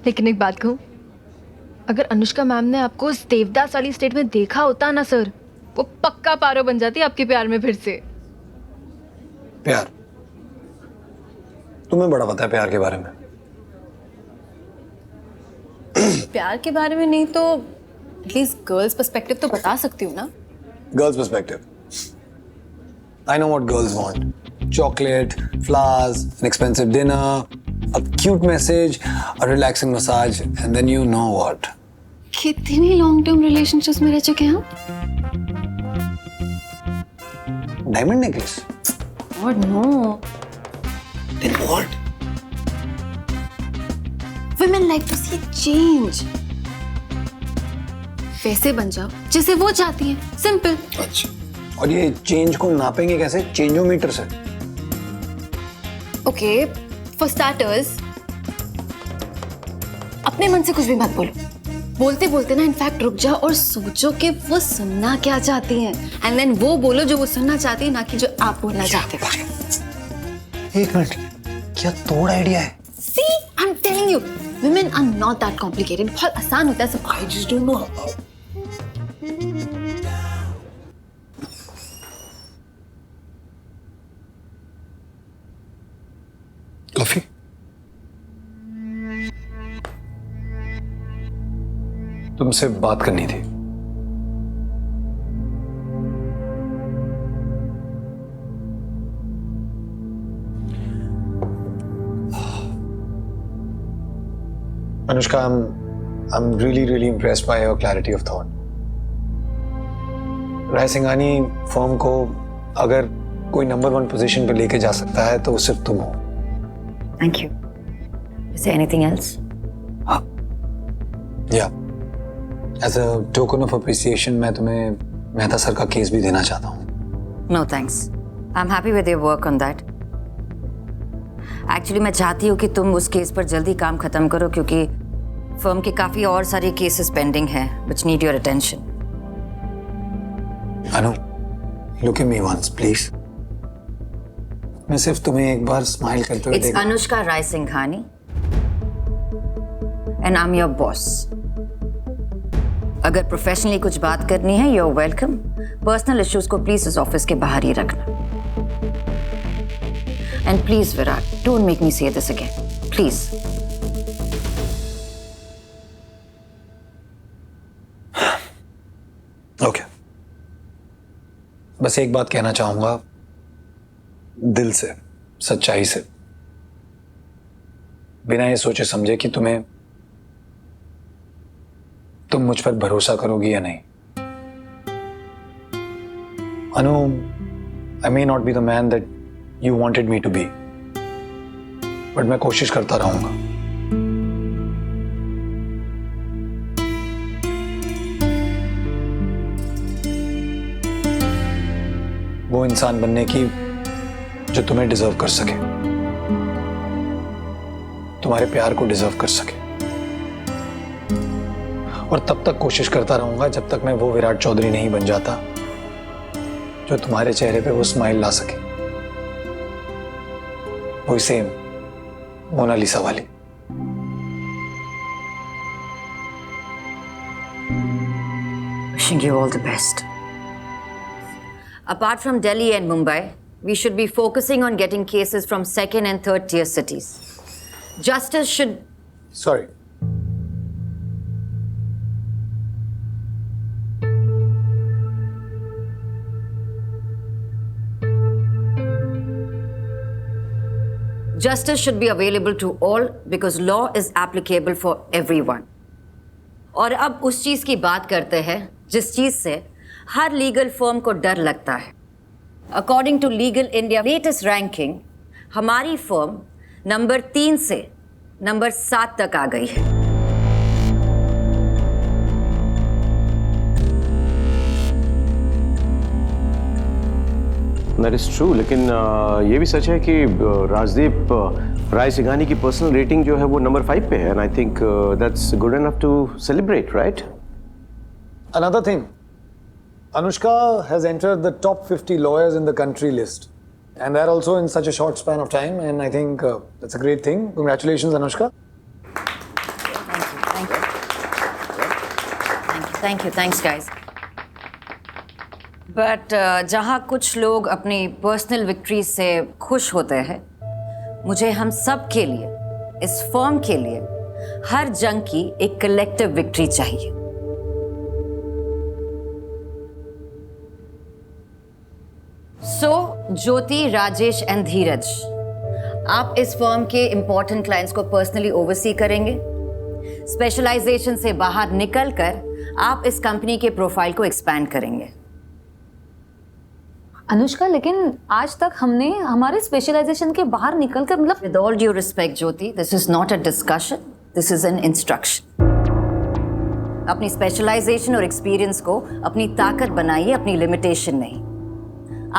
लेकिन एक बात कहूँ, अगर अनुष्का मैम ने आपको उस देवदास वाली स्टेट में देखा होता ना सर, वो पक्का पारो बन जाती आपके प्यार में फिर से। प्यार? तुम्हें बड़ा पता है प्यार के बारे में। प्यार के बारे में नहीं तो एटलीस्ट गर्ल्स पर्सपेक्टिव तो बता सकती हूँ ना। Girls perspective? I know what girls want. Chocolate, flowers, an expensive dinner, a cute message, a relaxing massage, and then you know what? कितनी लॉन्ग टर्म रिलेशनशिप्स में रह चुके हैं आप? Diamond necklace? और no. Then what? Women like to see change. वैसे बन जाओ जैसे वो चाहती हैं, सिंपल। अच्छा, और ये चेंज को नापेंगे कैसे? चेंजोमीटर से? ओके, फॉर स्टार्टर्स अपने मन से कुछ भी मत बोलो। बोलते बोलते ना इनफैक्ट रुक जाओ और सोचो कि वो सुनना क्या चाहती हैं, एंड देन वो बोलो जो वो सुनना चाहती है, ना कि जो आप बोलना चाहते हो। एक मिनट, क्या तोड़ आइडिया है? See, I'm telling you, women are not that complicated. बहुत आसान होता है सब। I just don't know. Coffee? तुमसे बात करनी थी। Anushka, I'm really impressed by your clarity of thought. Rai Singhani firm को अगर कोई नंबर 1 पोजीशन पे लेके जा सकता है तो वो सिर्फ तुम हो। Thank you. Is there anything else? Yeah. As a token of appreciation, मैं तुम्हें मेहता सर का केस भी देना चाहता हूँ। No thanks. I'm happy with your work on that. Actually मैं चाहती हूँ कि तुम उस केस पर जल्दी काम खत्म करो क्योंकि फर्म के काफी और सारे केसेस पेंडिंग हैं which need your attention. Anu, look at me once, please. मैं सिर्फ तुम्हें एक बार स्माइल करते हुए It's Anushka Rai Singhani and I'm your boss. अगर प्रोफेशनली कुछ बात करनी है you're welcome. पर्सनल इश्यूज को प्लीज इस ऑफिस के बाहर ही रखना. And please Virat, don't make me say this again. Please. Okay. बस एक बात कहना चाहूंगा, दिल से, सच्चाई से, बिना ये सोचे समझे कि तुम मुझ पर भरोसा करोगी या नहीं। अनु, I may not be the man that you wanted me to be, but मैं कोशिश करता रहूंगा। वो इंसान बनने की जो तुम्हें डिजर्व कर सके, तुम्हारे प्यार को डिजर्व कर सके, और तब तक कोशिश करता रहूंगा जब तक मैं वो विराट चौधरी नहीं बन जाता जो तुम्हारे चेहरे पे वो स्माइल ला सके, वही सेम मोनालिसा वाली। Wishing you all the best. Apart from Delhi and Mumbai, we should be focusing on getting cases from 2nd and 3rd tier cities. Justice should... Sorry. Justice should be available to all because law is applicable for everyone. और अब उस चीज की बात करते हैं जिस चीज से हर लीगल फर्म को डर लगता है। According to legal India latest ranking, हमारी फर्म नंबर 3 से नंबर 7 तक आ गई है। That is true, लेकिन ये भी सच है कि राजदीप राय सिंघानी की पर्सनल रेटिंग जो है वो नंबर 5 पे है, and I think that's good enough to celebrate, right? Another thing, Anushka has entered the top 50 lawyers in the country list, and that also in such a short span of time, and I think that's a great thing. Congratulations, Anushka. Thank you, thanks guys. But जहाँ कुछ लोग अपनी personal victory से खुश होते हैं, मुझे हम सब के लिए, इस फर्म के लिए, हर जंग की एक कलेक्टिव विक्ट्री चाहिए। सो ज्योति, राजेश एंड धीरज, आप इस फर्म के इंपॉर्टेंट क्लाइंट्स को पर्सनली ओवरसी करेंगे। स्पेशलाइजेशन से बाहर निकलकर आप इस कंपनी के प्रोफाइल को एक्सपैंड करेंगे। अनुष्का, लेकिन आज तक हमने हमारे स्पेशलाइजेशन के बाहर निकलकर मतलब with all due respect Jyoti, this is not a discussion, this is an instruction. अपनी स्पेशलाइजेशन और एक्सपीरियंस को अपनी ताकत बनाइए, अपनी लिमिटेशन नहीं।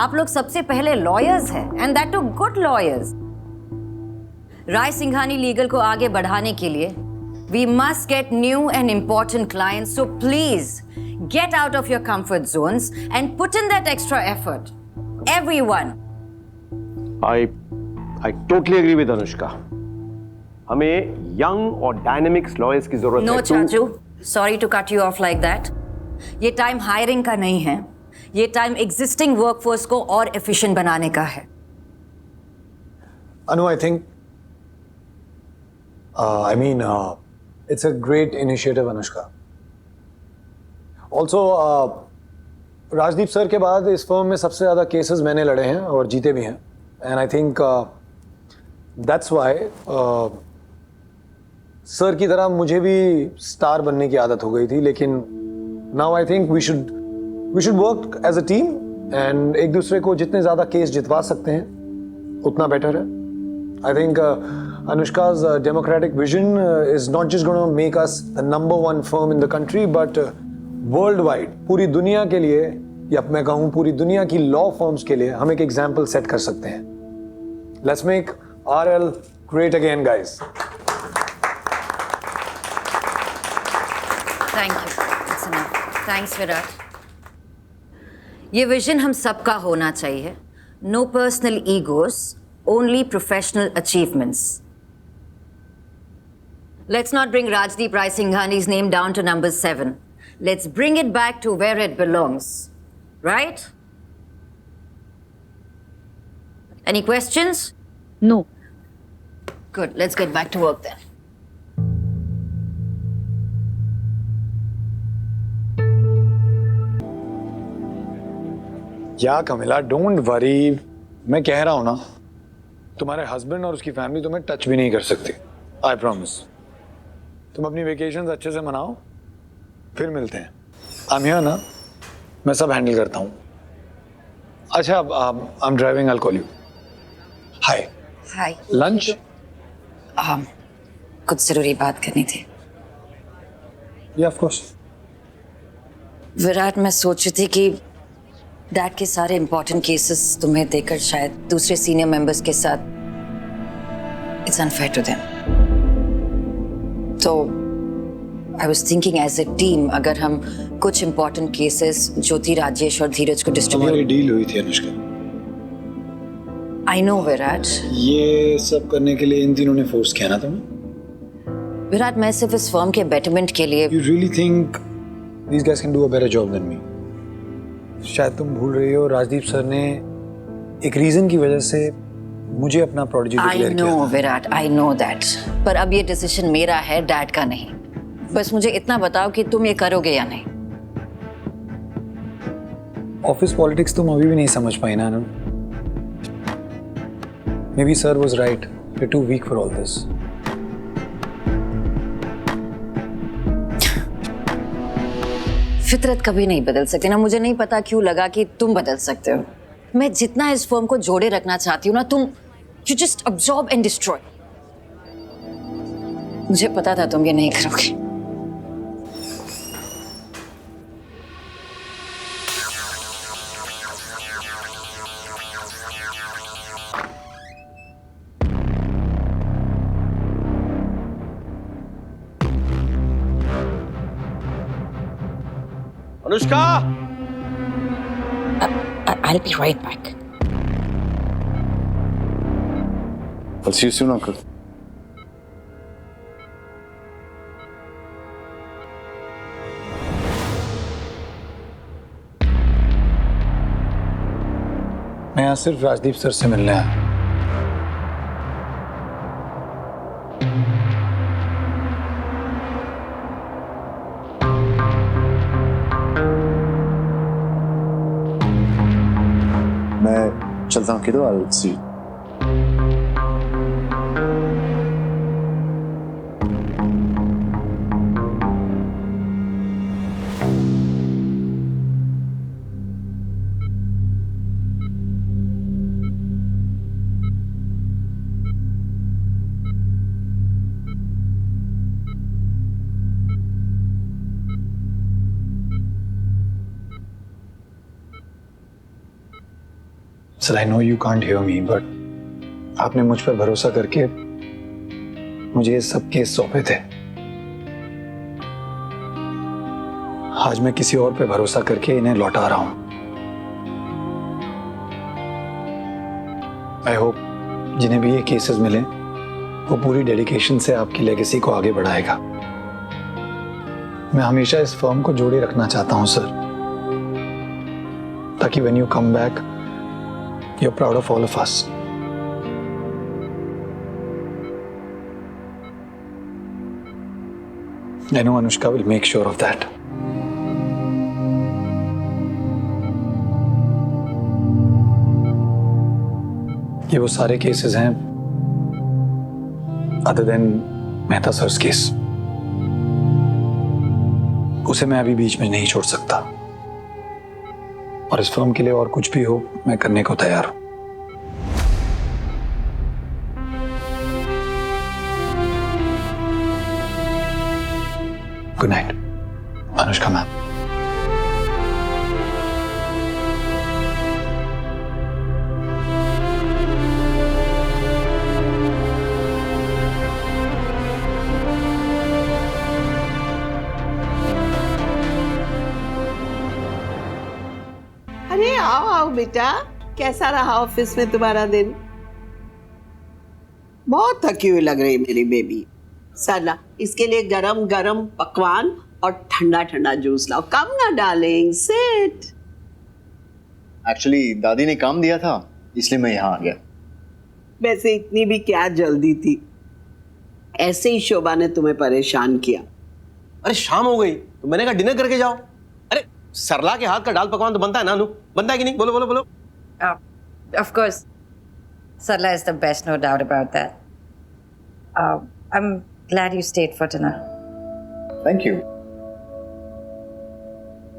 आप लोग सबसे पहले लॉयर्स हैं, and that too good lawyers. Rai Singhani legal को आगे बढ़ाने के लिए we must get new and important clients, so please get out of your comfort zones and put in that extra effort, everyone. I totally agree with Anushka. हमें young और dynamic lawyers की जरूरत है। No, चाचू, sorry to cut you off like that. ये time hiring का नहीं है, ये टाइम एग्जिस्टिंग वर्कफोर्स को और एफिशिएंट बनाने का है। Anu, I think, it's a great initiative, Anushka. Also, Rajdeep sir के बाद इस फर्म में सबसे ज़्यादा केसेस मैंने लड़े हैं और जीते भी हैं, and I think that's why sir की तरह मुझे भी स्टार बनने की आदत हो गई थी, लेकिन now I think we should work as a team, एंड एक दूसरे को जितने ज़्यादा केस जितवा सकते हैं उतना बेटर है। I think Anushka's democratic vision is not just going to make us the #1 firm in the country, but worldwide, पूरी दुनिया के लिए, या मैं कहूँ पूरी दुनिया की लॉ फर्म्स के लिए हम एक एग्जाम्पल सेट कर सकते हैं। Let's make RL great again, guys. Thank you. That's enough. Thanks, Virat. ये विजन हम सबका होना चाहिए। No personal egos. Only professional achievements. Let's not bring Rajdeep Rai Singhani's name down to number 7. Let's bring it back to where it belongs. Right? Any questions? no. Good. Let's get back to work then. या कमिला, don't worry, मैं कह रहा हूँ ना, तुम्हारे husband और उसकी family तुम्हें टच भी नहीं कर सकती, आई प्रॉमिस। तुम अपनी वेकेशंस अच्छे से मनाओ, फिर मिलते हैं। आई एम हियर ना, मैं सब हैंडल करता हूँ। अच्छा, I am driving, I will call you. Hi. Hi. Lunch? कुछ जरूरी बात करनी थी। या ऑफ कोर्स। विराट, मैं सोच रही थी कि डैड के सारे इंपॉर्टेंट केसेस तुम्हें देकर शायद दूसरे सीनियर मेंबर्स के साथ इट्स अनफेयर टू देम। तो I was thinking as a team, अगर हम कुछ इंपॉर्टेंट केसेस ज्योति, राजेश और धीरज को हमारी डील हुई थी अनुष्का। I know Virat. ये सब करने के लिए इन तीनों ने फोर्स किया ना तुम्हें? विराट, मैं सिर्फ इस फर्म के बेटरमेंट के लिए। You really think these guys can do a better job than me? शायद तुम भूल रही हो, राजदीप सर ने एक रीजन की वजह से मुझे अपना प्रोडिजी डिक्लेयर किया। I know Virat, I know that, पर अब ये डिसीजन मेरा है, डैड का नहीं। बस मुझे इतना बताओ कि तुम ये करोगे या नहीं। ऑफिस पॉलिटिक्स तुम अभी भी नहीं समझ पाई ना Anu? May be sir was right, we are too weak for all this. फितरत कभी नहीं बदल सकती ना। मुझे नहीं पता क्यों लगा कि तुम बदल सकते हो। मैं जितना इस फर्म को जोड़े रखना चाहती हूँ ना, तुम you just absorb and destroy. मुझे पता था तुम ये नहीं करोगे। Anushka, I'll be right back. I'll see you soon, uncle. यहाँ सिर्फ राजदीप सर से मिलने आया। मैं चलता हूँ किधर, I'll see you. Sir, I know you can't hear me, but आपने मुझ पर भरोसा करके मुझे ये सब केस सौंपे थे। आज मैं किसी और पे भरोसा करके इन्हें लौटा रहा हूं। आई होप जिन्हें भी ये केसेस मिले वो पूरी डेडिकेशन से आपकी लेगेसी को आगे बढ़ाएगा। मैं हमेशा इस फर्म को जोड़े रखना चाहता हूं सर, ताकि when you come back you're proud of all of us. I know Anushka will make sure of that. ये वो सारे केसेस हैं other than Mehta sir's case. उसे मैं अभी बीच में नहीं छोड़ सकता, और इस फर्म के लिए और कुछ भी हो मैं करने को तैयार हूं। Good night Anushka ma'am. अरे आओ आओ बेटा, कैसा रहा ऑफिस में तुम्हारा दिन? बहुत थकी हुई लग रही मेरी बेबी। साला इसके लिए गरम गरम पकवान और ठंडा ठंडा जूस लाओ। कम ना डार्लिंग, सिट। एक्चुअली दादी ने काम दिया था, इसलिए मैं यहाँ आ गया। वैसे इतनी भी क्या जल्दी थी, ऐसे ही शोभा ने तुम्हें परेशान किया। अरे शाम हो गई तो मैंने कहा डिनर करके जाओ। अरे सरला के हाथ का दाल पकवान तो बनता है ना अनु, बनता है कि नहीं? बोलो बोलो बोलो। Of course, Sarla is the best, no doubt about that. I'm glad you stayed for dinner. Thank you.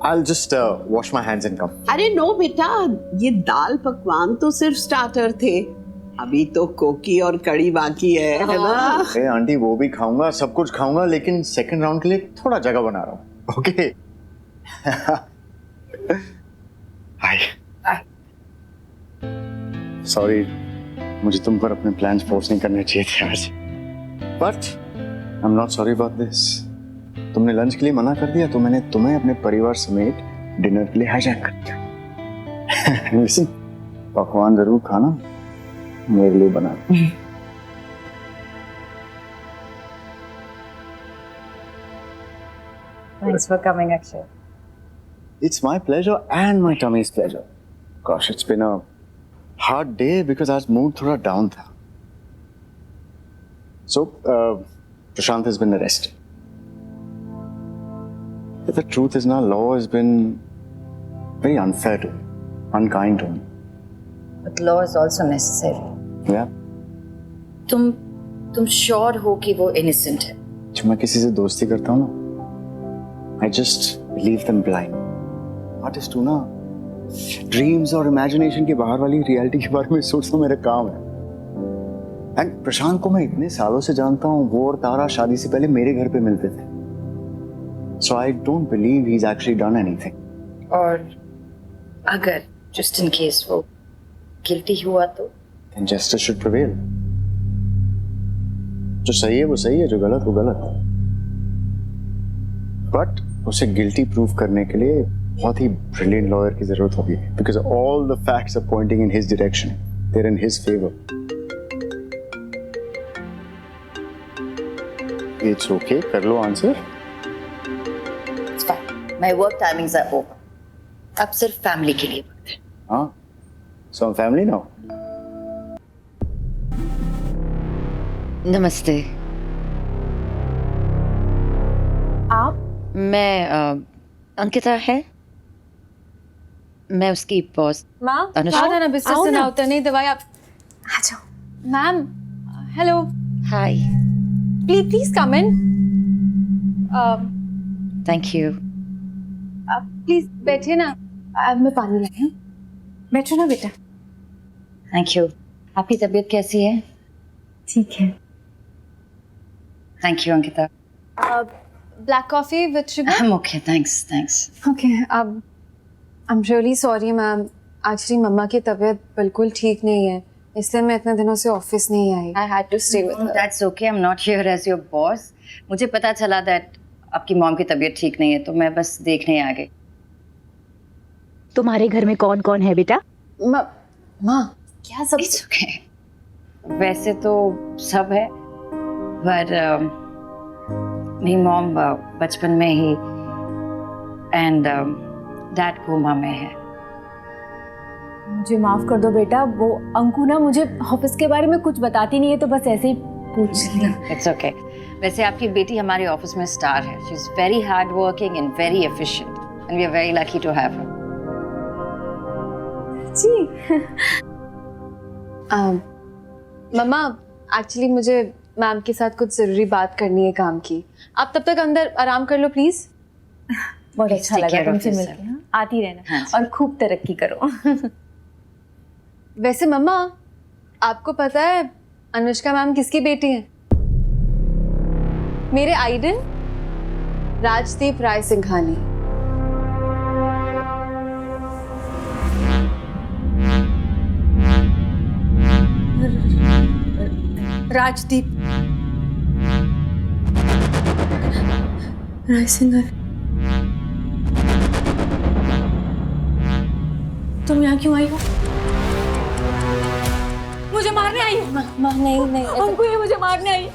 I'll just wash my hands and come. अरे नो बेटा, ये दाल पकवान तो सिर्फ स्टार्टर थे, अभी तो कोकी और कड़ी बाकी है ना? अरे आंटी वो भी खाऊंगा, सब कुछ खाऊंगा, लेकिन सेकंड राउंड के लिए थोड़ा जगह बना रहा हूँ। ओके? हाय। सॉरी, मुझे तुम पर अपने प्लान्स फोर्स नहीं करने चाहिए थे आज, but I am not sorry about this. तुमने लंच के लिए मना कर दिया तो मैंने तुम्हें अपने परिवार समेत डिनर के लिए हाईजैक कर दिया। लिसन, पकवान जरूर खाना, मेरे लिए बना। Thanks for coming, Akshay. It's my pleasure and my tummy's pleasure. Gosh, it's been a hard day because आज mood थोड़ा down था. So, Prashant has been arrested. But the truth is now, law has been very unfair to him, unkind to him. But law is also necessary. Yeah. तुम sure हो कि वो innocent है? जब मैं किसी से दोस्ती करता हूँ ना, I just leave them blind. Artist हूँ ना, ड्रीम्स और इमेजिनेशन के बाहर वाली रियलिटी के बारे में सोचना मेरा काम है। एंड प्रशांत को मैं इतने सालों से जानता हूँ, वो और तारा शादी से पहले मेरे घर पे मिलते थे। So I don't believe he's actually done anything. और अगर just in case वो guilty हुआ तो? Then justice should prevail. जो सही है वो सही है, जो गलत वो गलत। बट उसे गिल्टी प्रूव करने के लिए बहुत ही ब्रिलियंट लॉयर की जरूरत होगी, because all the facts are pointing in his direction. They're in his favor. It's okay. कर लो answer. It's fine. My work timings are over. अब सिर्फ फैमिली के लिए वक्त है। हाँ, So I'm family now. नमस्ते। आप मैं अंकिता है। मैं उसकी बॉस। माँ अनुष्का? आओ ना बिस्तर आओ से ना। ना उतर नहीं दवाई आप आ जाओ। Ma'am hello hi. Please come in. Thank you. आप प्लीज बैठिए ना। मैं पानी लाई हूँ। बैठो ना बेटा। Thank you. आपकी तबीयत कैसी है? ठीक है। Thank you Ankita. Black coffee with sugar. Okay thanks. Okay अब I am really sorry ma'am, actually mamma की तबीयत बिल्कुल ठीक नहीं है, इसलिए मैं इतने दिनों से ऑफिस नहीं आई। I had to stay with her. That's okay, I am not here as your boss. मुझे पता चला दैट आपकी मॉम की तबीयत ठीक नहीं है, तो मैं बस देखने आ गई। तुम्हारे घर में कौन कौन है बेटा? माँ क्या सब? It's okay. वैसे तो सब है, पर मेरी मॉम बचपन में ही एंड डैड कोमा में है। मुझे माफ कर दो बेटा, वो अंकु ना मुझे ऑफिस के बारे में कुछ बताती नहीं है, तो बस ऐसे ही पूछ लिया। It's okay. वैसे आपकी बेटी हमारे ऑफिस में स्टार है। She is very hard working and very efficient and we are very lucky to have her. जी मम्मा एक्चुअली मुझे मैम के साथ कुछ जरूरी बात करनी है काम की। आप तब तक अंदर आराम कर लो प्लीज। बहुत अच्छा take लगा care of तुमसे yourself. मिलके। हाँ? आती रहना हाँ जी। और खूब तरक्की करो। वैसे मम्मा आपको पता है अनुष्का मैम किसकी बेटी है? मेरे आइडल राजदीप राय सिंघानी। राजदीप राय सिंघानी। तुम यहाँ क्यों आई हो? मुझे मारने आई हो? नहीं अंकु ये मुझे मारने आई।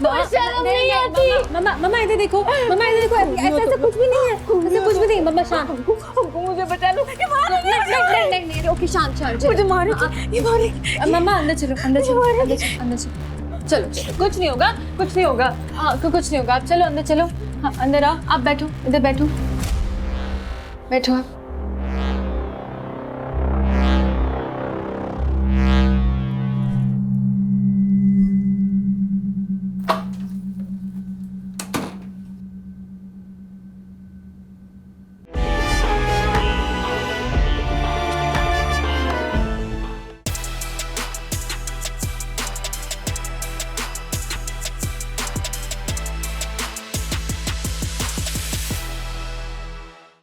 शर्म नहीं आती। मम्मा इधर देखो, ऐसा कुछ भी नहीं है, ऐसा कुछ भी नहीं। मम्मा शांत। अंकु मुझे बचा लो। ये मारेगी। नहीं ओके शांत मुझे मारेगी। मम्मा अंदर चलो। चलो कुछ नहीं होगा। हाँ कुछ नहीं होगा। आप चलो अंदर चलो। हाँ अंदर आओ। आप बैठो, इधर बैठो आप।